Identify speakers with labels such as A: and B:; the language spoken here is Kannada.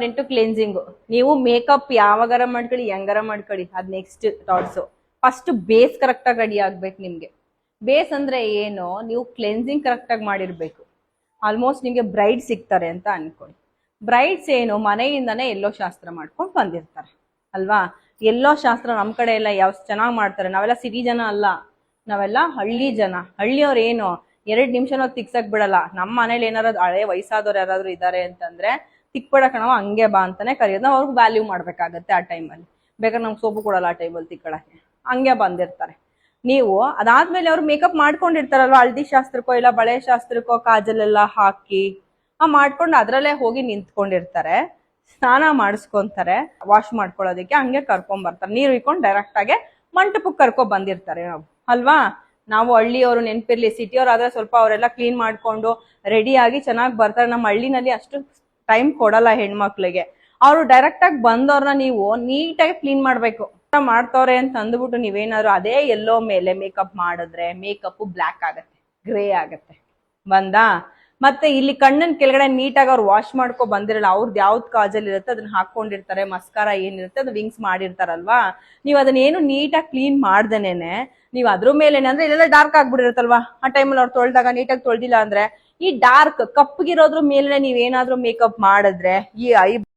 A: Important cleansing. ನೀವು ಮೇಕಪ್ ಯಾವಾಗಾರ ಮಾಡ್ಕೊಳ್ಳಿ, ಹೆಂಗಾರ ಮಾಡ್ಕೊಳ್ಳಿ, ಅದ್ next thoughts. First base correct ಆಗಿ ರೆಡಿ ಆಗ್ಬೇಕು ನಿಮ್ಗೆ. ಬೇಸ್ ಅಂದ್ರೆ ಏನು, ನೀವು ಕ್ಲೆನ್ಸಿಂಗ್ ಕರೆಕ್ಟ್ ಆಗಿ ಮಾಡಿರ್ಬೇಕು. ಆಲ್ಮೋಸ್ಟ್ ನಿಮ್ಗೆ ಬ್ರೈಡ್ ಸಿಗ್ತಾರೆ ಅಂತ ಅನ್ಕೊಳ್ಳಿ. ಬ್ರೈಡ್ಸ್ ಏನು ಮನೆಯಿಂದಾನೇ ಎಲ್ಲೋ ಶಾಸ್ತ್ರ ಮಾಡ್ಕೊಂಡು ಬಂದಿರ್ತಾರೆ ಅಲ್ವಾ. ಎಲ್ಲೋ ಶಾಸ್ತ್ರ ನಮ್ ಕಡೆ ಎಲ್ಲ ಯಾವ ಚೆನ್ನಾಗಿ ಮಾಡ್ತಾರೆ. ನಾವೆಲ್ಲ ಸಿಟಿ ಜನ ಅಲ್ಲ, ನಾವೆಲ್ಲ ಹಳ್ಳಿ ಜನ. ಹಳ್ಳಿಯವ್ರು ಏನು 2 ನಿಮಿಷನೂ ತಿಕ್ಸಕ್ ಬಿಡಲ್ಲ. ನಮ್ಮ ಮನೇಲಿ ಏನಾರ ಹಳೆ ವಯಸ್ಸಾದವ್ರು ಯಾರಾದ್ರು ಇದಾರೆ ಅಂತಂದ್ರೆ ತಿಕ್ಬಿಡಕ ನಾವು ಹಂಗೆ ಬಾ ಅಂತಾನೆ ಕರೆಯೋದು. ನಾವು ಅವ್ರಿಗೆ ವ್ಯಾಲ್ಯೂ ಮಾಡ್ಬೇಕಾಗತ್ತೆ ಆ ಟೈಮಲ್ಲಿ. ಬೇಕಾದ್ರೆ ನಮ್ಗೆ ಸೋಪು ಕೊಡಲ್ಲ ಆ ಟೈಮಲ್ಲಿ ತಿಕ್ಕಡಕ್ಕೆ, ಹಂಗೆ ಬಂದಿರ್ತಾರೆ. ನೀವು ಅದಾದ್ಮೇಲೆ ಅವ್ರು ಮೇಕಪ್ ಮಾಡ್ಕೊಂಡಿರ್ತಾರಲ್ವ, ಹಳದಿ ಶಾಸ್ತ್ರಕ್ಕೋ ಇಲ್ಲ ಬಳೆ ಶಾಸ್ತ್ರಕ್ಕೋ ಕಾಜಲೆಲ್ಲ ಹಾಕಿ ಮಾಡ್ಕೊಂಡು ಅದ್ರಲ್ಲೇ ಹೋಗಿ ನಿಂತ್ಕೊಂಡಿರ್ತಾರೆ. ಸ್ನಾನ ಮಾಡಿಸ್ಕೊಂತಾರೆ, ವಾಶ್ ಮಾಡ್ಕೊಳ್ಳೋದಕ್ಕೆ ಹಂಗೆ ಕರ್ಕೊಂಡ್ ಬರ್ತಾರೆ. ನೀರು ಇಕ್ಕೊಂಡು ಡೈರೆಕ್ಟ್ ಆಗಿ ಮಂಟಪಕ್ಕೆ ಕರ್ಕೊ ಬಂದಿರ್ತಾರೆ ನಾವು ಅಲ್ವಾ. ನಾವು ಹಳ್ಳಿಯವರು ನೆನಪಿರ್ಲಿ, ಸಿಟಿಯವ್ರು ಆದ್ರೆ ಸ್ವಲ್ಪ ಅವರೆಲ್ಲ ಕ್ಲೀನ್ ಮಾಡ್ಕೊಂಡು ರೆಡಿ ಆಗಿ ಚೆನ್ನಾಗಿ ಬರ್ತಾರೆ. ನಮ್ಮ ಹಳ್ಳಿನಲ್ಲಿ ಅಷ್ಟು ಟೈಮ್ ಕೊಡಲ್ಲ ಹೆಣ್ಮಕ್ಳಿಗೆ. ಅವರು ಡೈರೆಕ್ಟ್ ಆಗಿ ಬಂದವ್ರನ್ನ ನೀವು ನೀಟಾಗಿ ಕ್ಲೀನ್ ಮಾಡ್ಬೇಕು. ಮಾಡ್ತವ್ರೆ ಅಂತ ಅಂದ್ಬಿಟ್ಟು ನೀವೇನಾದ್ರು ಅದೇ ಎಲ್ಲೋ ಮೇಲೆ ಮೇಕಪ್ ಮಾಡಿದ್ರೆ ಮೇಕಪ್ ಬ್ಲ್ಯಾಕ್ ಆಗತ್ತೆ, ಗ್ರೇ ಆಗತ್ತೆ. ಬಂದಾ ಮತ್ತೆ ಇಲ್ಲಿ ಕಣ್ಣನ್ ಕೆಳಗಡೆ ನೀಟಾಗಿ ಅವ್ರು ವಾಶ್ ಮಾಡ್ಕೊ ಬಂದಿರಲ್ಲ. ಅವ್ರದ್ದು ಯಾವ್ದು ಕಾಜಲ್ ಇರುತ್ತೆ ಅದನ್ನ ಹಾಕೊಂಡಿರ್ತಾರೆ, ಮಸ್ಕಾರ ಏನಿರುತ್ತೆ ಅದು ವಿಂಗ್ಸ್ ಮಾಡಿರ್ತಾರಲ್ವಾ. ನೀವು ಅದನ್ನೇನು ನೀಟಾಗಿ ಕ್ಲೀನ್ ಮಾಡ್ದೇನೆ ನೀವು ಅದ್ರ ಮೇಲೆ ಅಂದ್ರೆ ಇಲ್ಲೆಲ್ಲ ಡಾರ್ಕ್ ಆಗ್ಬಿಡಿರುತ್ತಲ್ವಾ. ಆ ಟೈಮಲ್ಲಿ ಅವ್ರು ತೊಳ್ದಾಗ ನೀಟಾಗಿ ತೊಳ್ದಿಲ್ಲ ಅಂದ್ರೆ ಈ ಡಾರ್ಕ್ ಕಪ್ಪಗಿರೋದ್ರ ಮೇಲೆ ನೀವೇನಾದ್ರೂ ಮೇಕಪ್ ಮಾಡಿದ್ರೆ ಈ